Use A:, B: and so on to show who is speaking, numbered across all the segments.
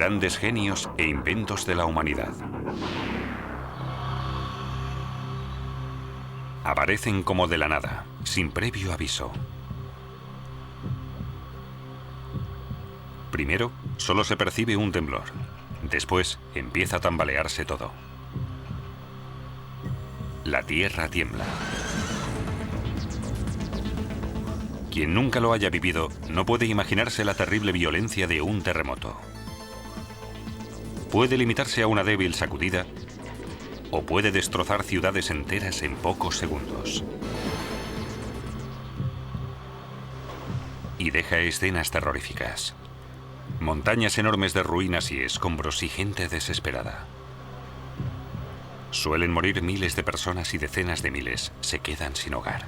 A: Grandes genios e inventos de la humanidad. Aparecen como de la nada, sin previo aviso. Primero, solo se percibe un temblor. Después, empieza a tambalearse todo. La tierra tiembla. Quien nunca lo haya vivido no puede imaginarse la terrible violencia de un terremoto. Puede limitarse a una débil sacudida o puede destrozar ciudades enteras en pocos segundos. Y deja escenas terroríficas. Montañas enormes de ruinas y escombros y gente desesperada. Suelen morir miles de personas y decenas de miles se quedan sin hogar.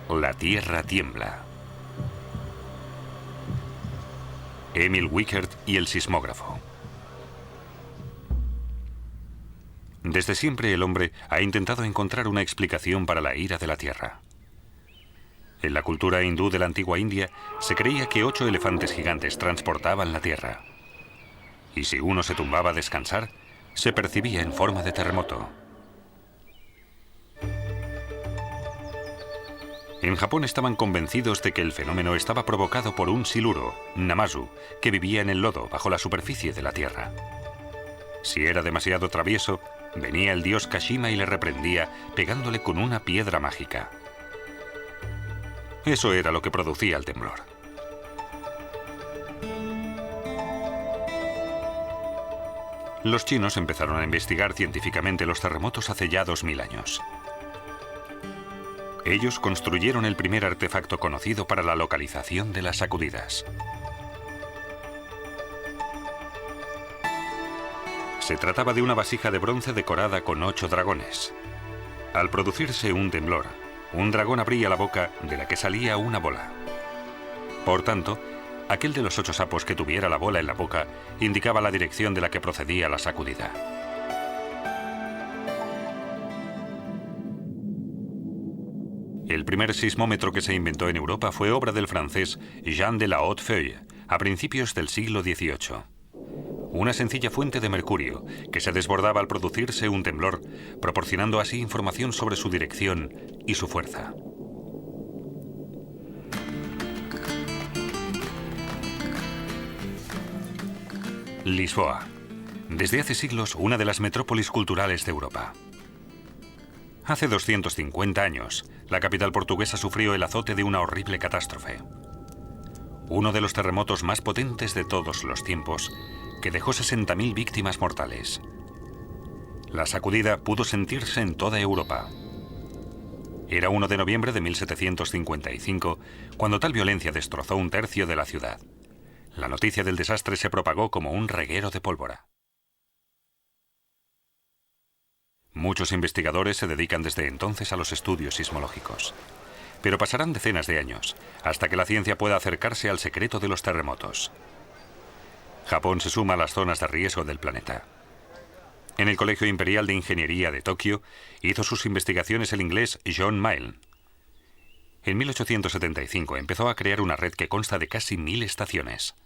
A: La tierra tiembla. Emil Wiechert y el sismógrafo. Desde siempre el hombre ha intentado encontrar una explicación para la ira de la tierra. En la cultura hindú de la antigua India se creía que 8 elefantes gigantes transportaban la tierra. Y si uno se tumbaba a descansar, se percibía en forma de terremoto. En Japón estaban convencidos de que el fenómeno estaba provocado por un siluro, Namazu, que vivía en el lodo bajo la superficie de la tierra. Si era demasiado travieso, venía el dios Kashima y le reprendía pegándole con una piedra mágica. Eso era lo que producía el temblor. Los chinos empezaron a investigar científicamente los terremotos hace ya 2000 años. Ellos construyeron el primer artefacto conocido para la localización de las sacudidas. Se trataba de una vasija de bronce decorada con 8 dragones. Al producirse un temblor, un dragón abría la boca de la que salía una bola. Por tanto, aquel de los 8 sapos que tuviera la bola en la boca indicaba la dirección de la que procedía la sacudida. El primer sismómetro que se inventó en Europa fue obra del francés Jean de la Hautefeuille a principios del siglo XVIII. Una sencilla fuente de mercurio que se desbordaba al producirse un temblor, proporcionando así información sobre su dirección y su fuerza. Lisboa. Desde hace siglos una de las metrópolis culturales de Europa. Hace 250 años, la capital portuguesa sufrió el azote de una horrible catástrofe. Uno de los terremotos más potentes de todos los tiempos, que dejó 60.000 víctimas mortales. La sacudida pudo sentirse en toda Europa. Era 1 de noviembre de 1755, cuando tal violencia destrozó un tercio de la ciudad. La noticia del desastre se propagó como un reguero de pólvora. Muchos investigadores se dedican desde entonces a los estudios sismológicos. Pero pasarán decenas de años, hasta que la ciencia pueda acercarse al secreto de los terremotos. Japón se suma a las zonas de riesgo del planeta. En el Colegio Imperial de Ingeniería de Tokio hizo sus investigaciones el inglés John Milne. En 1875 empezó a crear una red que consta de casi 1000 estaciones.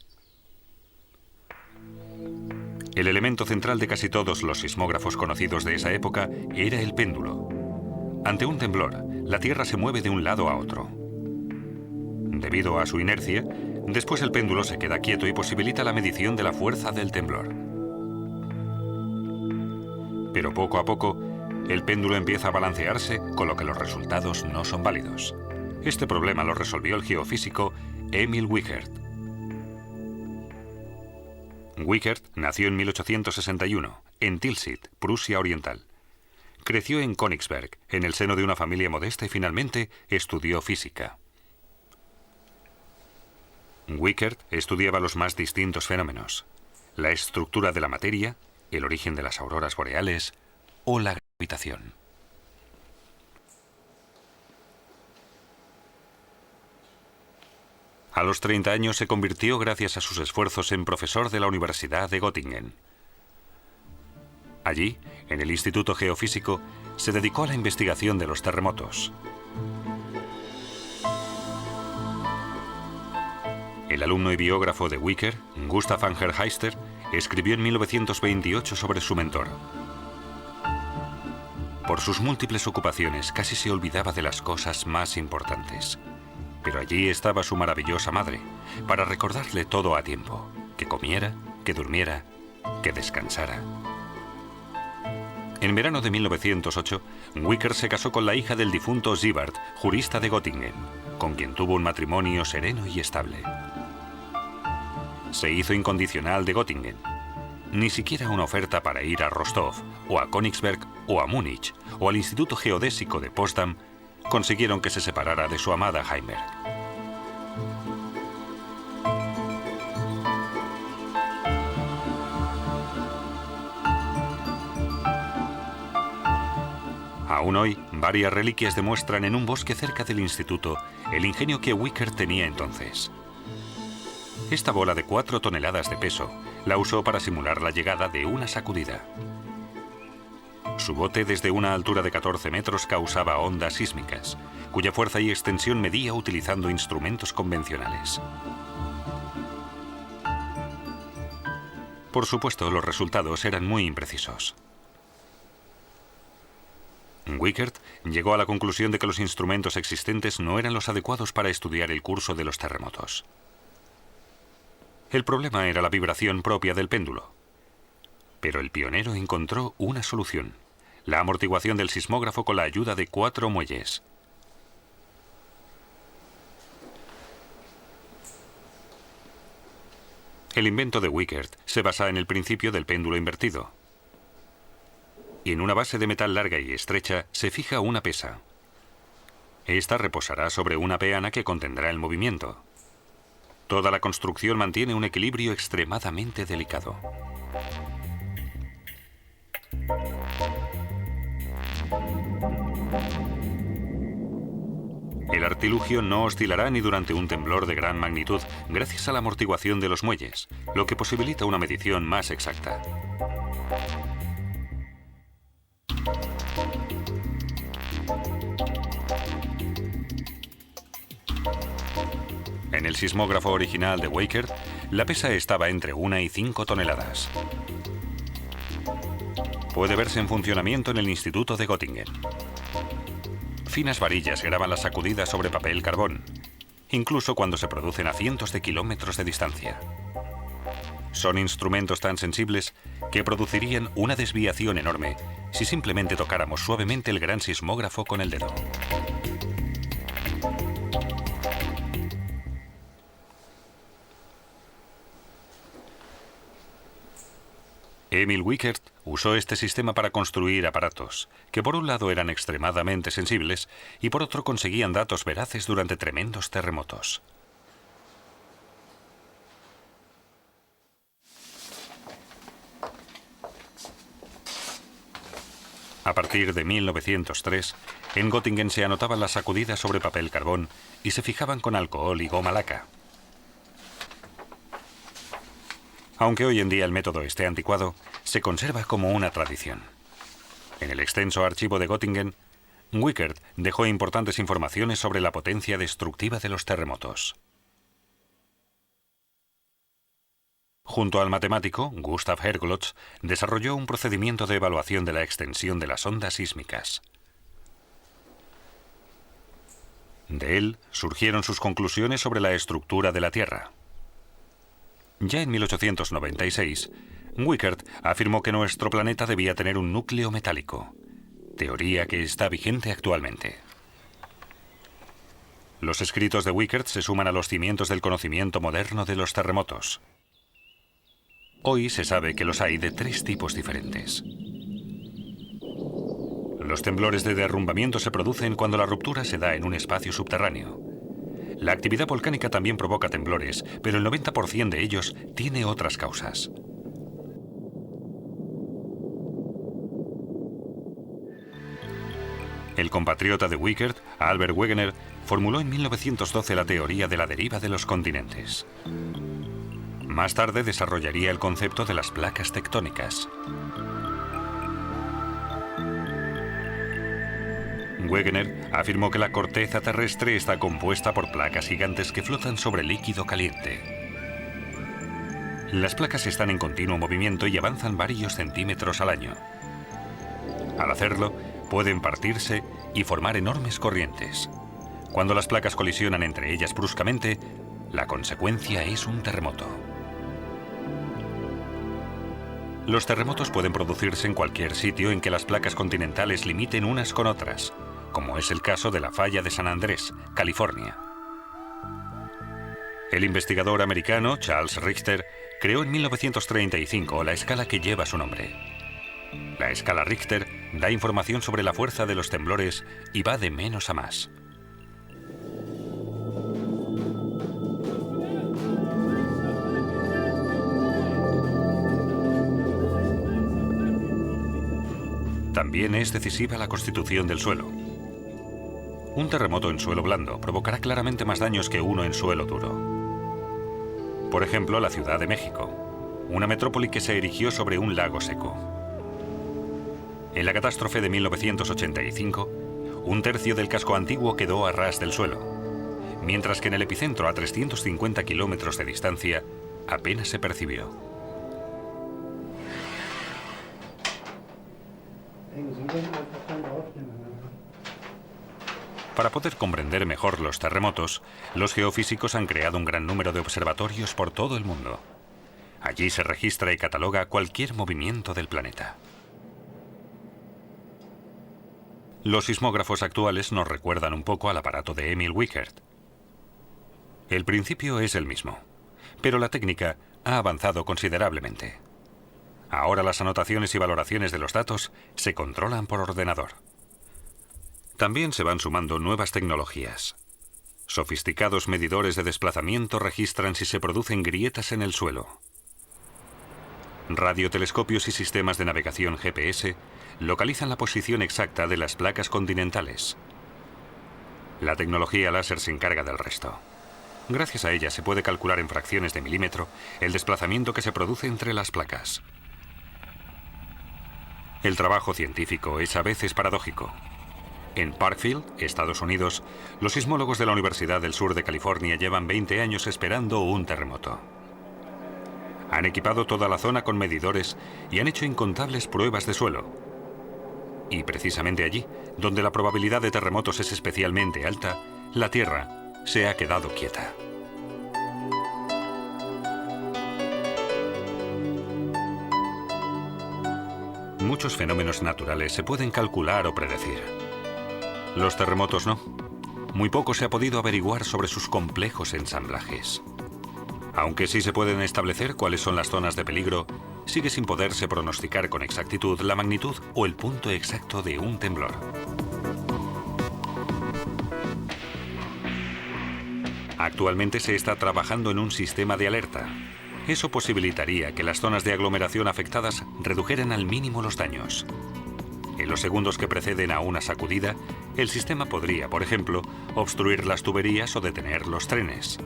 A: El elemento central de casi todos los sismógrafos conocidos de esa época era el péndulo. Ante un temblor, la Tierra se mueve de un lado a otro. Debido a su inercia, después el péndulo se queda quieto y posibilita la medición de la fuerza del temblor. Pero poco a poco, el péndulo empieza a balancearse, con lo que los resultados no son válidos. Este problema lo resolvió el geofísico Emil Wiechert. Wiechert nació en 1861, en Tilsit, Prusia Oriental. Creció en Königsberg, en el seno de una familia modesta y finalmente estudió física. Wiechert estudiaba los más distintos fenómenos: la estructura de la materia, el origen de las auroras boreales o la gravitación. A los 30 años se convirtió, gracias a sus esfuerzos, en profesor de la Universidad de Göttingen. Allí, en el Instituto Geofísico, se dedicó a la investigación de los terremotos. El alumno y biógrafo de Wicker, Gustav Angerheister, escribió en 1928 sobre su mentor. Por sus múltiples ocupaciones casi se olvidaba de las cosas más importantes. Pero allí estaba su maravillosa madre, para recordarle todo a tiempo, que comiera, que durmiera, que descansara. En verano de 1908, Wicker se casó con la hija del difunto Siebert, jurista de Göttingen, con quien tuvo un matrimonio sereno y estable. Se hizo incondicional de Göttingen. Ni siquiera una oferta para ir a Rostov, o a Königsberg, o a Múnich, o al Instituto Geodésico de Potsdam, consiguieron que se separara de su amada Heimberg. Aún hoy, varias reliquias demuestran en un bosque cerca del instituto el ingenio que Wicker tenía entonces. Esta bola de 4 toneladas de peso la usó para simular la llegada de una sacudida. Su bote desde una altura de 14 metros causaba ondas sísmicas, cuya fuerza y extensión medía utilizando instrumentos convencionales. Por supuesto, los resultados eran muy imprecisos. Wickert llegó a la conclusión de que los instrumentos existentes no eran los adecuados para estudiar el curso de los terremotos. El problema era la vibración propia del péndulo. Pero el pionero encontró una solución: la amortiguación del sismógrafo con la ayuda de 4 muelles. El invento de Wickert se basa en el principio del péndulo invertido. Y en una base de metal larga y estrecha se fija una pesa. Esta reposará sobre una peana que contendrá el movimiento. Toda la construcción mantiene un equilibrio extremadamente delicado. El artilugio no oscilará ni durante un temblor de gran magnitud gracias a la amortiguación de los muelles, lo que posibilita una medición más exacta. En el sismógrafo original de Wickert, la pesa estaba entre 1 y 5 toneladas. Puede verse en funcionamiento en el Instituto de Göttingen. Finas varillas graban las sacudidas sobre papel carbón, incluso cuando se producen a cientos de kilómetros de distancia. Son instrumentos tan sensibles que producirían una desviación enorme si simplemente tocáramos suavemente el gran sismógrafo con el dedo. Emil Wickert usó este sistema para construir aparatos, que por un lado eran extremadamente sensibles y por otro conseguían datos veraces durante tremendos terremotos. A partir de 1903, en Göttingen se anotaban las sacudidas sobre papel carbón y se fijaban con alcohol y goma laca. Aunque hoy en día el método esté anticuado, se conserva como una tradición. En el extenso archivo de Göttingen, Wickert dejó importantes informaciones sobre la potencia destructiva de los terremotos. Junto al matemático Gustav Herglotz, desarrolló un procedimiento de evaluación de la extensión de las ondas sísmicas. De él surgieron sus conclusiones sobre la estructura de la Tierra. Ya en 1896, Wickert afirmó que nuestro planeta debía tener un núcleo metálico, teoría que está vigente actualmente. Los escritos de Wickert se suman a los cimientos del conocimiento moderno de los terremotos. Hoy se sabe que los hay de 3 tipos diferentes. Los temblores de derrumbamiento se producen cuando la ruptura se da en un espacio subterráneo. La actividad volcánica también provoca temblores, pero el 90% de ellos tiene otras causas. El compatriota de Wickert, Albert Wegener, formuló en 1912 la teoría de la deriva de los continentes. Más tarde desarrollaría el concepto de las placas tectónicas. Wegener afirmó que la corteza terrestre está compuesta por placas gigantes que flotan sobre líquido caliente. Las placas están en continuo movimiento y avanzan varios centímetros al año. Al hacerlo, pueden partirse y formar enormes corrientes. Cuando las placas colisionan entre ellas bruscamente, la consecuencia es un terremoto. Los terremotos pueden producirse en cualquier sitio en que las placas continentales limiten unas con otras, como es el caso de la falla de San Andrés, California. El investigador americano Charles Richter creó en 1935 la escala que lleva su nombre. La escala Richter da información sobre la fuerza de los temblores y va de menos a más. También es decisiva la constitución del suelo. Un terremoto en suelo blando provocará claramente más daños que uno en suelo duro. Por ejemplo, la Ciudad de México, una metrópoli que se erigió sobre un lago seco. En la catástrofe de 1985, un tercio del casco antiguo quedó a ras del suelo, mientras que en el epicentro, a 350 kilómetros de distancia, apenas se percibió. Para poder comprender mejor los terremotos, los geofísicos han creado un gran número de observatorios por todo el mundo. Allí se registra y cataloga cualquier movimiento del planeta. Los sismógrafos actuales nos recuerdan un poco al aparato de Emil Wiechert. El principio es el mismo, pero la técnica ha avanzado considerablemente. Ahora las anotaciones y valoraciones de los datos se controlan por ordenador. También se van sumando nuevas tecnologías. Sofisticados medidores de desplazamiento registran si se producen grietas en el suelo. Radiotelescopios y sistemas de navegación GPS localizan la posición exacta de las placas continentales. La tecnología láser se encarga del resto. Gracias a ella se puede calcular en fracciones de milímetro el desplazamiento que se produce entre las placas. El trabajo científico es a veces paradójico. En Parkfield, Estados Unidos, los sismólogos de la Universidad del Sur de California llevan 20 años esperando un terremoto. Han equipado toda la zona con medidores y han hecho incontables pruebas de suelo. Y precisamente allí, donde la probabilidad de terremotos es especialmente alta, la Tierra se ha quedado quieta. Muchos fenómenos naturales se pueden calcular o predecir. Los terremotos no. Muy poco se ha podido averiguar sobre sus complejos ensamblajes. Aunque sí se pueden establecer cuáles son las zonas de peligro, sigue sin poderse pronosticar con exactitud la magnitud o el punto exacto de un temblor. Actualmente se está trabajando en un sistema de alerta. Eso posibilitaría que las zonas de aglomeración afectadas redujeran al mínimo los daños. En los segundos que preceden a una sacudida, el sistema podría, por ejemplo, obstruir las tuberías o detener los trenes.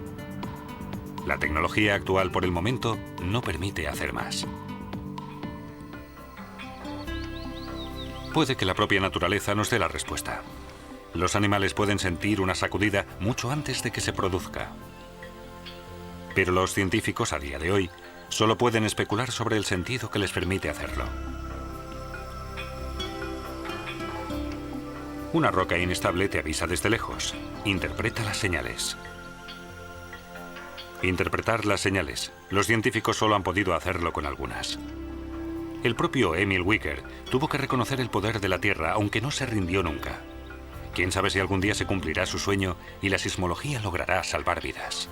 A: La tecnología actual por el momento no permite hacer más. Puede que la propia naturaleza nos dé la respuesta. Los animales pueden sentir una sacudida mucho antes de que se produzca. Pero los científicos a día de hoy solo pueden especular sobre el sentido que les permite hacerlo. Una roca inestable te avisa desde lejos. Interpreta las señales. Interpretar las señales. Los científicos solo han podido hacerlo con algunas. El propio Emil Wiechert tuvo que reconocer el poder de la Tierra, aunque no se rindió nunca. Quién sabe si algún día se cumplirá su sueño y la sismología logrará salvar vidas.